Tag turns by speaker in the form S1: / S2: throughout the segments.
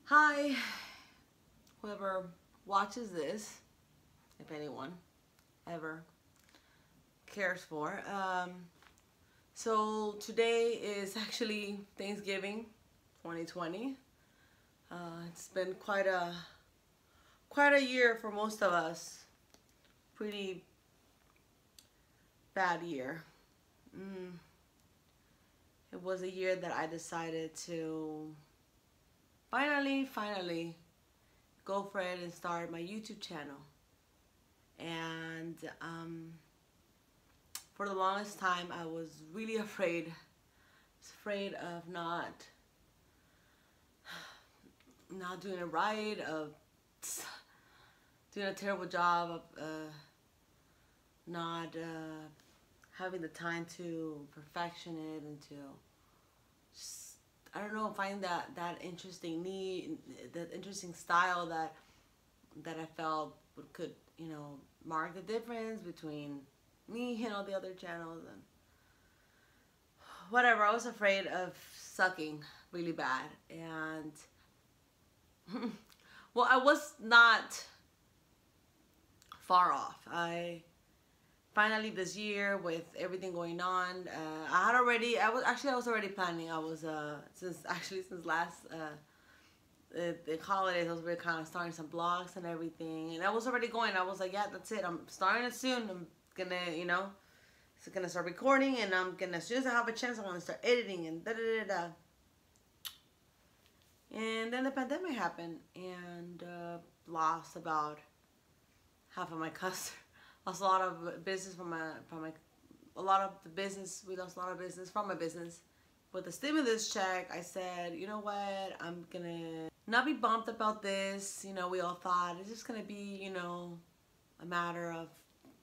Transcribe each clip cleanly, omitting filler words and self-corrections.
S1: Hi, whoever watches this, if anyone ever cares for. So today is actually Thanksgiving 2020. It's been quite a year for most of us. Pretty bad year. It was a year that I decided to finally go for it and start my YouTube channel. And for the longest time I was really afraid of not doing it right, of doing a terrible job, of not having the time to perfection it and to just, I don't know, find that interesting need, that interesting style that I felt could, you know, mark the difference between me and all the other channels and whatever. I was afraid of sucking really bad, and well, I was not far off. I finally this year, with everything going on, I was already planning. I was since last the holidays, I was really kind of starting some blogs and everything, and I was already going. I was like, yeah, that's it, I'm starting it soon. I'm gonna, you know, so gonna start recording, and I'm gonna, as soon as I have a chance, I'm gonna start editing and da da da da. And then the pandemic happened, and lost about half of my customers. Lost a lot of business from a lot of the business. We lost a lot of business from my business. With the stimulus check, I said, you know what, I'm gonna not be bummed about this. You know, we all thought it's just gonna be, you know, a matter of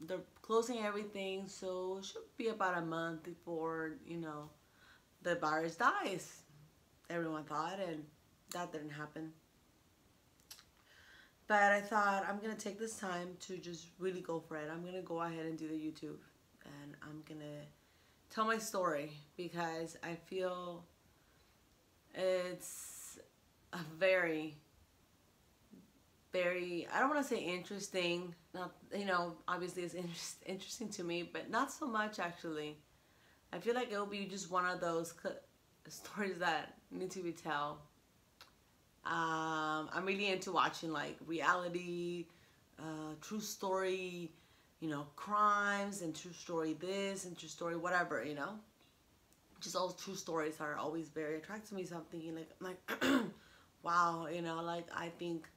S1: they're closing everything, so it should be about a month before, you know, the virus dies. Everyone thought, and that didn't happen. But I thought, I'm gonna take this time to just really go for it. I'm gonna go ahead and do the YouTube, and I'm gonna tell my story, because I feel it's a very, I don't want to say interesting, not, you know, obviously it's interesting to me, but not so much actually. I feel like it'll be just one of those stories that need to be told. I'm really into watching like reality, true story, you know, crimes, and true story this and true story whatever, you know. Just all true stories are always very attractive to me. So I'm thinking like wow, you know, like I think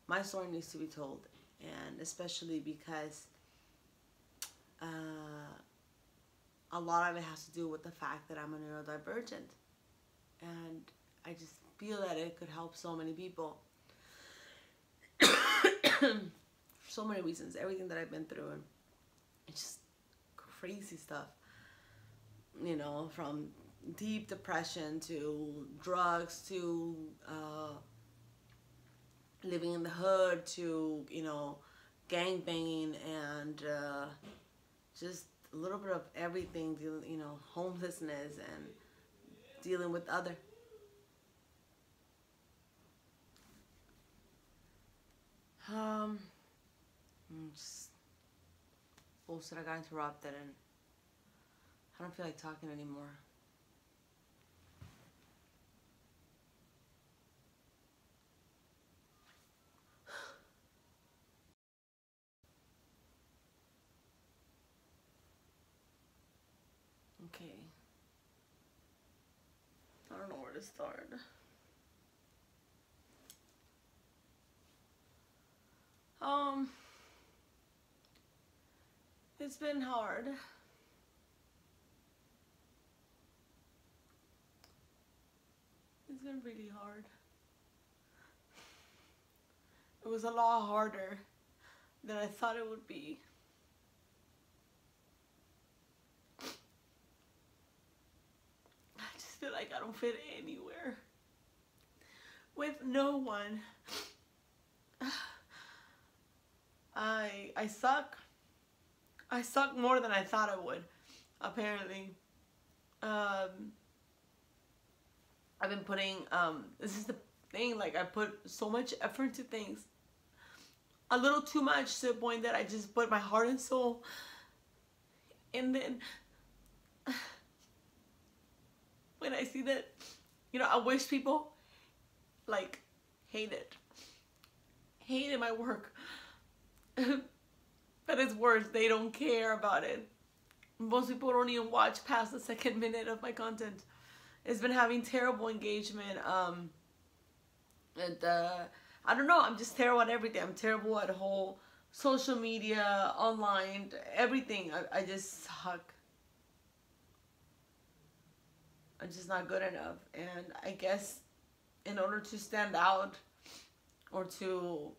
S1: my story needs to be told, and especially because a lot of it has to do with the fact that I'm a neurodivergent, and I just feel that it could help so many people for so many reasons. Everything that I've been through, and it's just crazy stuff, you know, from deep depression to drugs to living in the hood to, you know, gang banging, and just a little bit of everything, you know, homelessness and dealing with other. Just bullshit. I got interrupted, and I don't feel like talking anymore. Okay. I don't know where to start. It's been hard. It's been really hard. It was a lot harder than I thought it would be. I just feel like I don't fit anywhere with no one. I suck. I suck more than I thought I would, apparently. I've been putting, this is the thing. Like, I put so much effort into things, a little too much, to the point that I just put my heart and soul. And then when I see that, you know, I wish people like hated my work. But it's worse, they don't care about it. Most people don't even watch past the second minute of my content. It's been having terrible engagement. I don't know, I'm just terrible at everything. I'm terrible at whole social media, online, everything. I just suck. I'm just not good enough. And I guess in order to stand out or to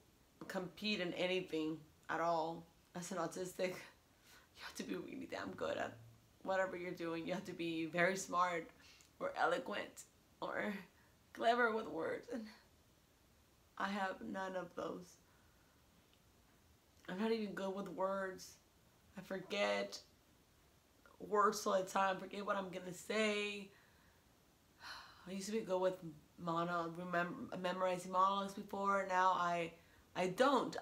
S1: compete in anything at all as an autistic, you have to be really damn good at whatever you're doing. You have to be very smart or eloquent or clever with words. And I have none of those. I'm not even good with words. I forget words all the time. I forget what I'm gonna say. I used to be good with memorizing monologues before. Now I don't.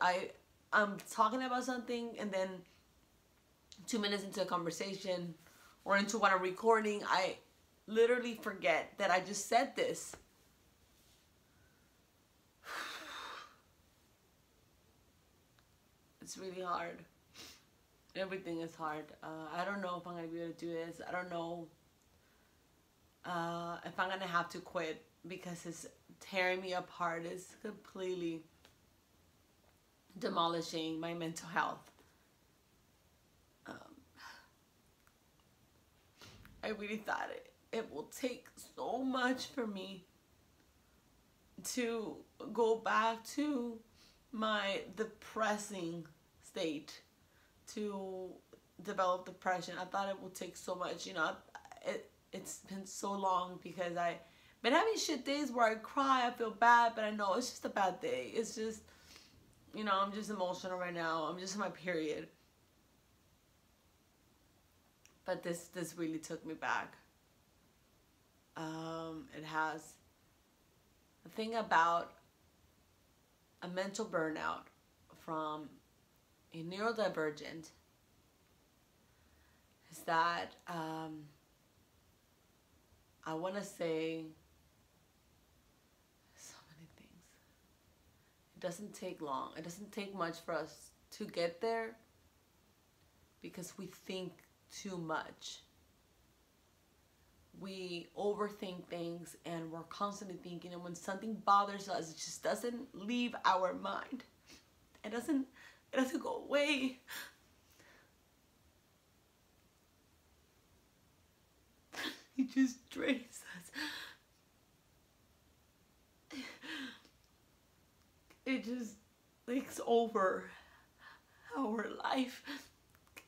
S1: I'm talking about something, and then 2 minutes into a conversation or into what I'm recording, I literally forget that I just said this. It's really hard. Everything is hard. I don't know if I'm going to be able to do this. I don't know if I'm going to have to quit, because it's tearing me apart. It's completely demolishing my mental health. I really thought it will take so much for me to go back to my depressing state, to develop depression. I thought it would take so much, you know. It's been so long, because I've been having shit days where I cry, I feel bad, but I know it's just a bad day. It's just, you know, I'm just emotional right now. I'm just in my period. But this really took me back. It has. The thing about a mental burnout from a neurodivergent is that I want to say so many things. It doesn't take long. It doesn't take much for us to get there, because we think too much. We overthink things, and we're constantly thinking, and when something bothers us, it just doesn't leave our mind. It doesn't go away. It just drains us. It just takes over our life,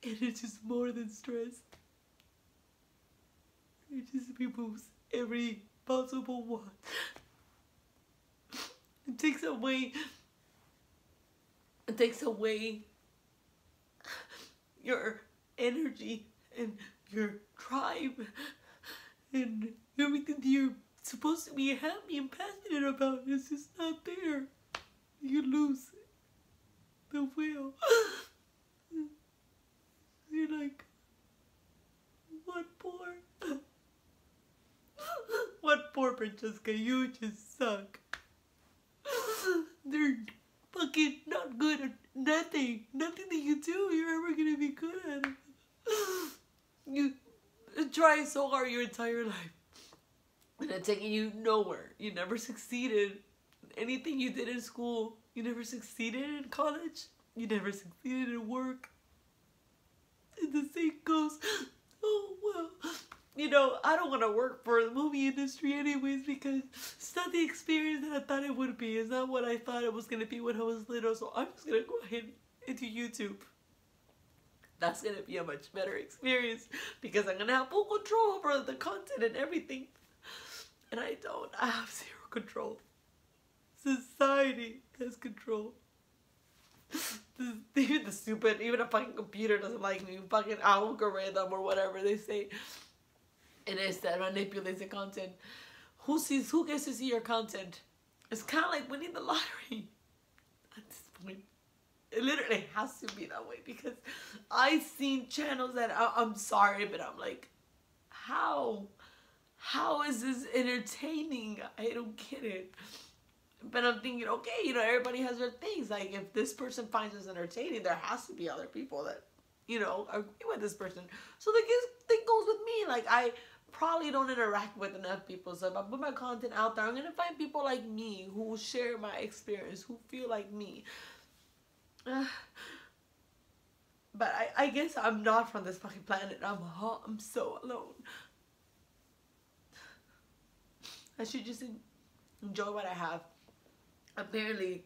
S1: and it's just more than stress. It just removes every possible one. It takes away your energy and your drive and everything that you're supposed to be happy and passionate about. It's just not there. You lose the will. You're like, what poor Francesca, you just suck. They're fucking not good at nothing. Nothing that you do, you're ever gonna be good at it. You try so hard your entire life, and it's taking you nowhere. You never succeeded in anything you did in school. You never succeeded in college. You never succeeded in work. And the same goes, oh well, you know, I don't want to work for the movie industry anyways, because it's not the experience that I thought it would be. It's not what I thought it was going to be when I was little. So I'm just going to go ahead into YouTube. That's going to be a much better experience, because I'm going to have full control over the content and everything. And I don't. I have zero control. Society has control. Even a fucking computer doesn't like me. Fucking algorithm or whatever they say it is that manipulates the content. Who gets to see your content? It's kind of like winning the lottery at this point. It literally has to be that way, because I've seen channels that I'm sorry, but I'm like, how is this entertaining? I don't get it. But I'm thinking, okay, you know, everybody has their things. Like, if this person finds this entertaining, there has to be other people that, you know, agree with this person. So the thing goes with me. Like, I probably don't interact with enough people. So if I put my content out there, I'm going to find people like me who share my experience, who feel like me. But I guess I'm not from this fucking planet. I'm so alone. I should just enjoy what I have. Apparently,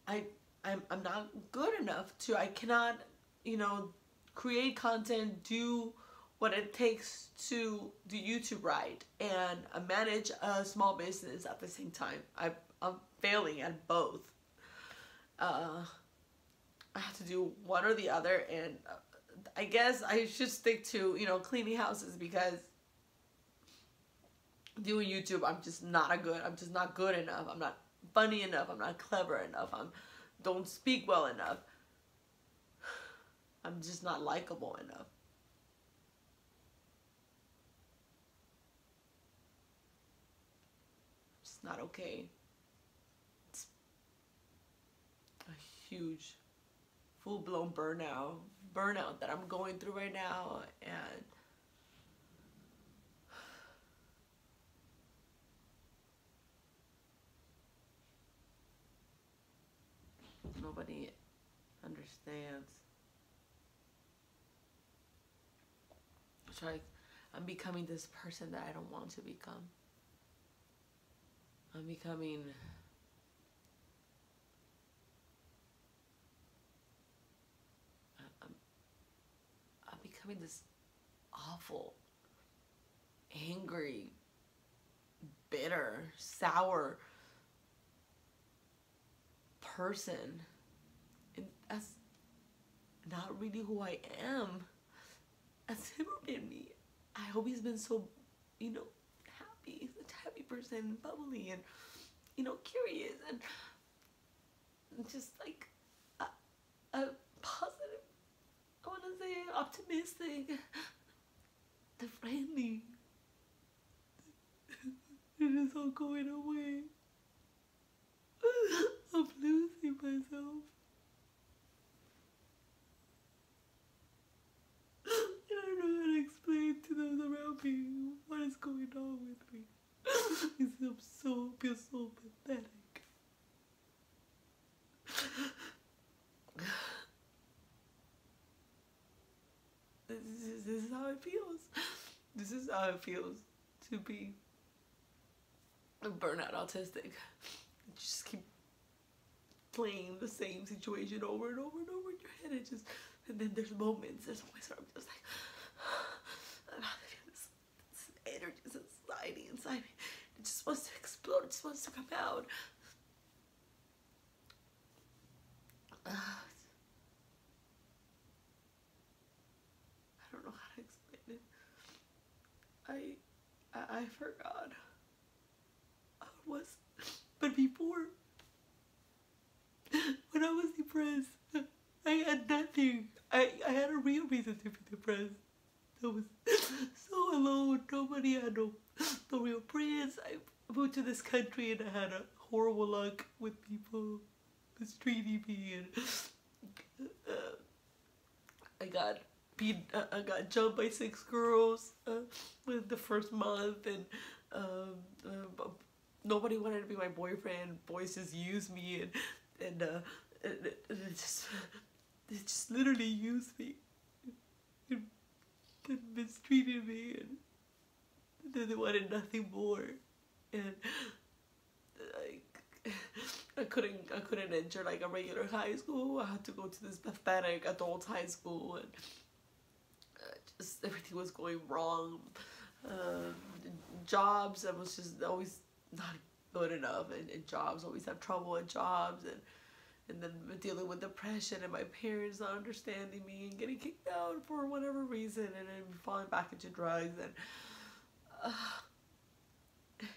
S1: I'm not good enough to. I cannot, you know, create content, do what it takes to do YouTube right, and manage a small business at the same time. I'm failing at both. I have to do one or the other, and I guess I should stick to, you know, cleaning houses, because doing YouTube, I'm just not good enough. I'm not funny enough. I'm not clever enough. Don't speak well enough. I'm just not likable enough. It's not okay. It's a huge, full-blown burnout that I'm going through right now, and nobody understands. It's like I'm becoming this person that I don't want to become. I'm becoming this awful, angry, bitter, sour person. And that's not really who I am. That's never been me. I've always been so, you know, happy, such a happy person, bubbly, and, you know, curious, and just like a positive, I want to say optimistic, the friendly. It is all going away. I'm losing myself. I don't know how to explain to those around me what is going on with me. I feel so pathetic. This is how it feels. This is how it feels to be a burnout autistic. You just keep playing the same situation over and over and over in your head. And then there's moments where I'm just like, this energy, this anxiety inside me. It just wants to explode. It just wants to come out. I don't know how to explain it. I forgot how it was. But before, when I was depressed, I had nothing. I had a real reason to be depressed. I was so alone. Nobody had no real friends. I moved to this country and I had a horrible luck with people mistreating me, and I got jumped by 6 girls within the first month, and nobody wanted to be my boyfriend. Boys just used me, and it just literally used me and mistreated me, and then they wanted nothing more, and I couldn't enter like a regular high school. I had to go to this pathetic adult high school, and just everything was going wrong. Jobs, I was just always not good enough, and jobs, always have trouble at jobs, and then dealing with depression, and my parents not understanding me, and getting kicked out for whatever reason, and then falling back into drugs, and it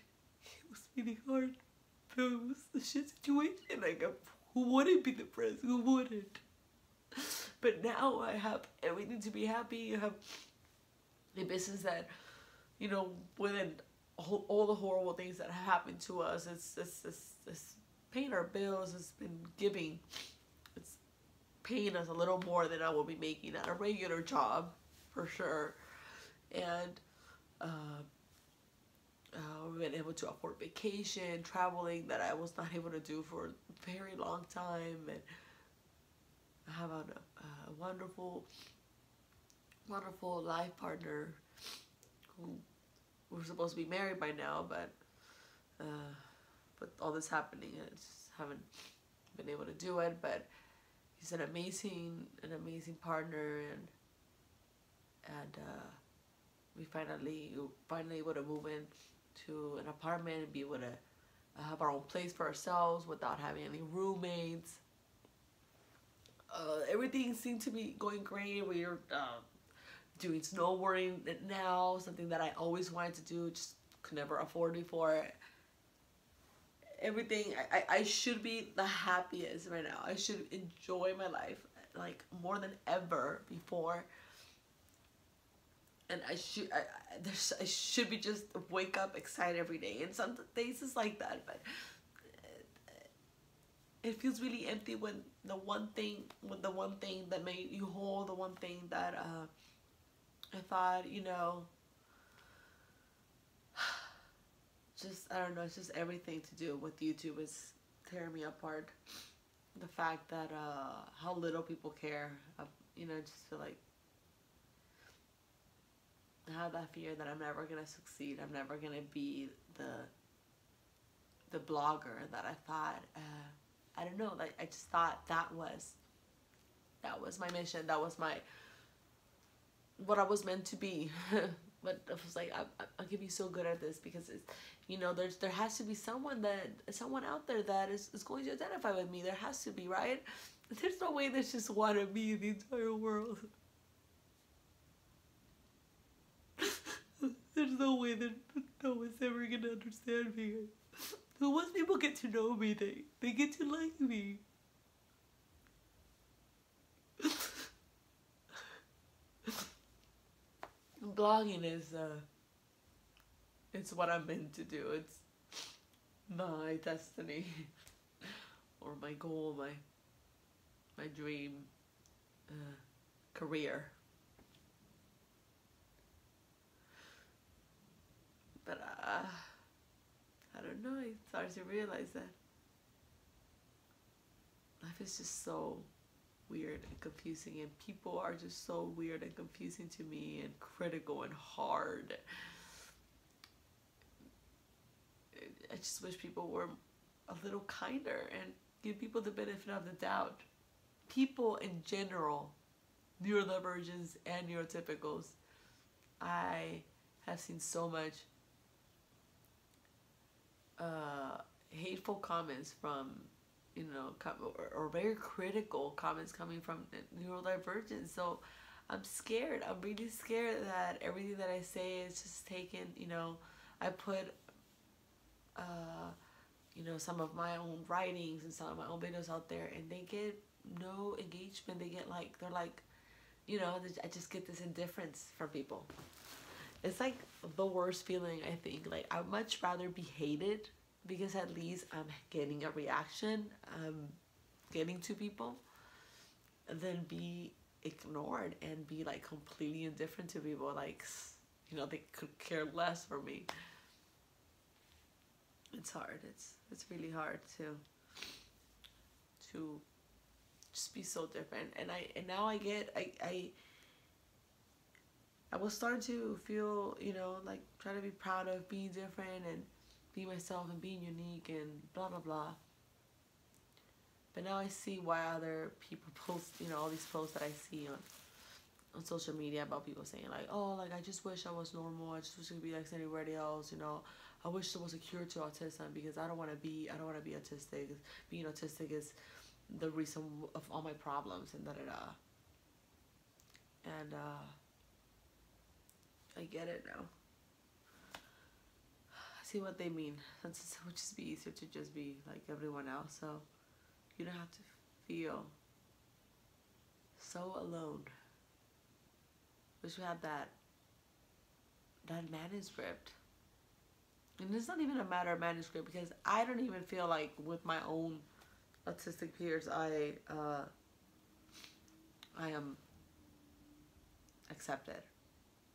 S1: was really hard. the shit situation. Like, who wouldn't be depressed? Who wouldn't? But now I have everything to be happy. I have a business that, you know, within all the horrible things that have happened to us, it's paying our bills. It's been giving. It's paying us a little more than I will be making at a regular job, for sure. And we've been able to afford vacation, traveling that I was not able to do for a very long time, and I have a wonderful, wonderful life partner who we're supposed to be married by now, but all this happening, I just haven't been able to do it. But he's an amazing partner, and we finally able to move in to an apartment and be able to have our own place for ourselves without having any roommates. Everything seemed to be going great. We are doing snowboarding now, something that I always wanted to do, just could never afford before. Everything, I should be the happiest right now. I should enjoy my life like more than ever before. And I should be just wake up excited every day. And some days it's like that, but it feels really empty when the one thing that made you whole, the one thing that I thought, you know, just, I don't know, it's just everything to do with YouTube is tearing me apart. The fact that how little people care, you know, I just feel like I have that fear that I'm never gonna succeed. I'm never gonna be the blogger that I thought. I don't know. Like, I just thought that was my mission. That was what I was meant to be. But I was like, I could be so good at this because it's, you know, there has to be someone out there that is going to identify with me. There has to be, right? There's no way there's just one of me in the entire world. There's no way that no one's ever gonna understand me. But once people get to know me, they get to like me. Blogging is it's what I'm meant to do. It's my destiny or my goal, my dream career. But I don't know, it's hard to realize that life is just so weird and confusing, and people are just so weird and confusing to me, and critical and hard. I just wish people were a little kinder and give people the benefit of the doubt. People in general, neurodivergents and neurotypicals, I have seen so much hateful comments from, you know, or very critical comments coming from neurodivergence. So I'm scared. I'm really scared that everything that I say is just taken, you know, I put, you know, some of my own writings and some of my own videos out there, and they get no engagement. They get like, they're like, you know, I just get this indifference from people. It's like the worst feeling, I think. Like, I'd much rather be hated because at least I'm getting a reaction, I'm getting to people, than be ignored and be like completely indifferent to people. Like, you know, they could care less for me. It's hard. It's really hard to just be so different. And now I get I was starting to feel, you know, like try to be proud of being different and be myself and being unique and blah blah blah. But now I see why other people post, you know, all these posts that I see on social media about people saying like, oh, like, I just wish I was normal. I just wish I could be like anybody else, you know. I wish there was a cure to autism because I don't want to be autistic. Being autistic is the reason of all my problems and da-da-da. And I get it now. see what they mean. It would just be easier to just be like everyone else, so you don't have to feel so alone. Wish we had that manuscript. And it's not even a matter of manuscript, because I don't even feel like with my own autistic peers I am accepted,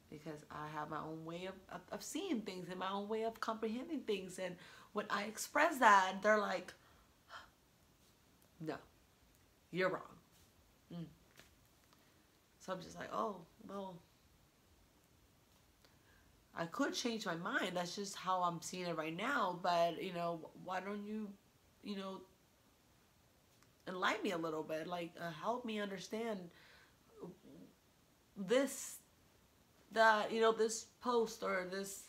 S1: because I have my own way of seeing things and my own way of comprehending things, and when I express that, they're like, no, you're wrong. So I'm just like, oh, well, I could change my mind. That's just how I'm seeing it right now. But, you know, why don't you, you know, enlighten me a little bit? Like, help me understand this, that, you know, this post or this.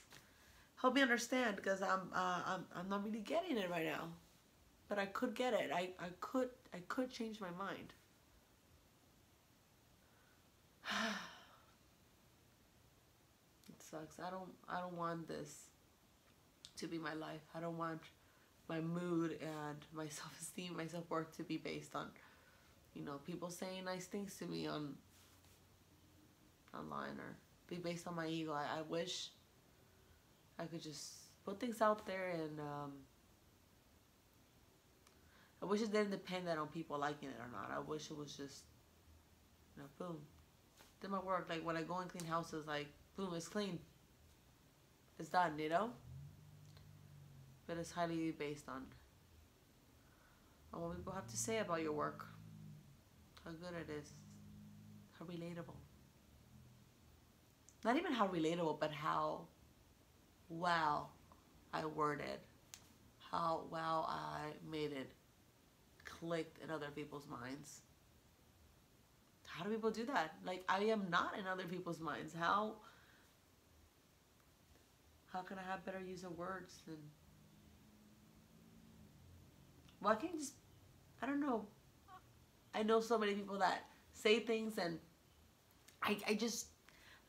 S1: Help me understand, because I'm not really getting it right now. But I could get it. I could change my mind. It sucks. I don't want this to be my life. I don't want my mood and my self-esteem, my self-worth to be based on, you know, people saying nice things to me online, or be based on my ego. I wish I could just put things out there, and I wish it didn't depend on people liking it or not. I wish it was just, you know, boom, did my work. Like when I go and clean houses, like boom, it's clean, it's done, you know. But it's highly based on what people have to say about your work, how good it is, how relatable. Not even how relatable, but how well I worded, how well I made it clicked in other people's minds. How do people do that? Like, I am not in other people's minds. How can I have better use of words than... Why can't you just... I don't know. I know so many people that say things, and I just...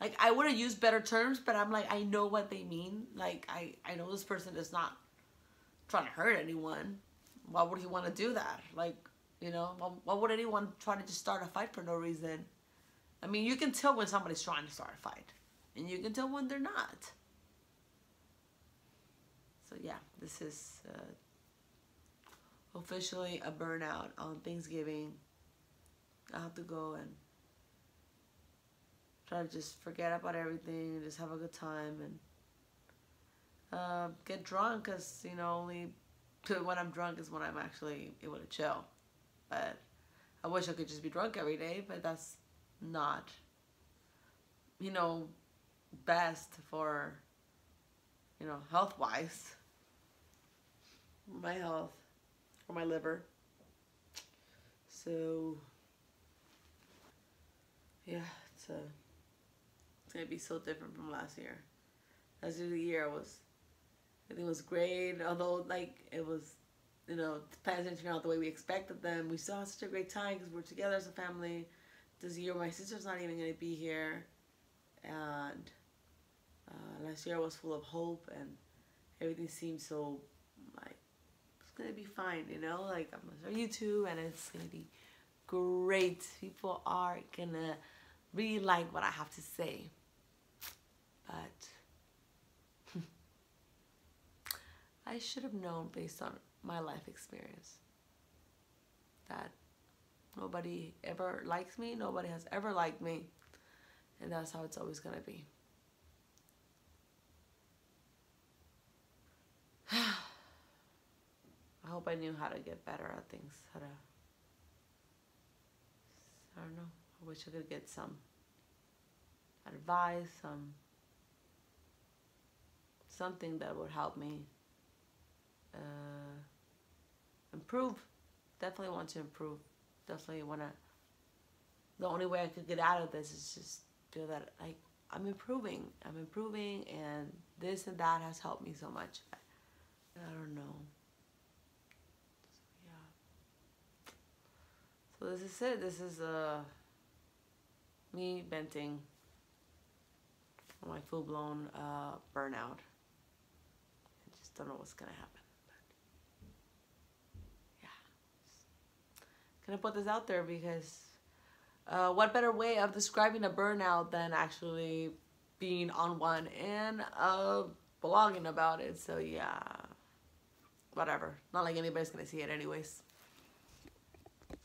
S1: Like, I would have used better terms, but I'm like, I know what they mean. Like, I know this person is not trying to hurt anyone. Why would he want to do that? Like, you know, why would anyone try to just start a fight for no reason? I mean, you can tell when somebody's trying to start a fight, and you can tell when they're not. So yeah, this is officially a burnout on Thanksgiving. I have to go and try to just forget about everything and just have a good time, and get drunk, because, you know, only when I'm drunk is when I'm actually able to chill. But I wish I could just be drunk every day, but that's not, you know, best for, you know, health-wise, my health, or my liver. So yeah, it's gonna be so different from last year. Last year I think it was great, although, like, it was, you know, the plans didn't turn out the way we expected them. We still had such a great time because we're together as a family. This year, my sister's not even going to be here, and last year was full of hope, and everything seemed so, like, it's going to be fine, you know? Like, I'm going to start YouTube, and it's going to be great. People are going to really like what I have to say. But I should have known, based on my life experience, that nobody ever likes me, nobody has ever liked me, and that's how it's always gonna be. I hope I knew how to get better at things, I don't know, I wish I could get some advice, something that would help me improve. Definitely want to improve. Definitely want to. The only way I could get out of this is just feel that, like, I'm improving, and this and that has helped me so much. I don't know. So, yeah. So this is it. This is me venting on my full-blown burnout. just don't know what's gonna happen. But yeah, gonna put this out there because what better way of describing a burnout than actually being on one and blogging about it. So yeah, whatever. Not like anybody's gonna see it anyways.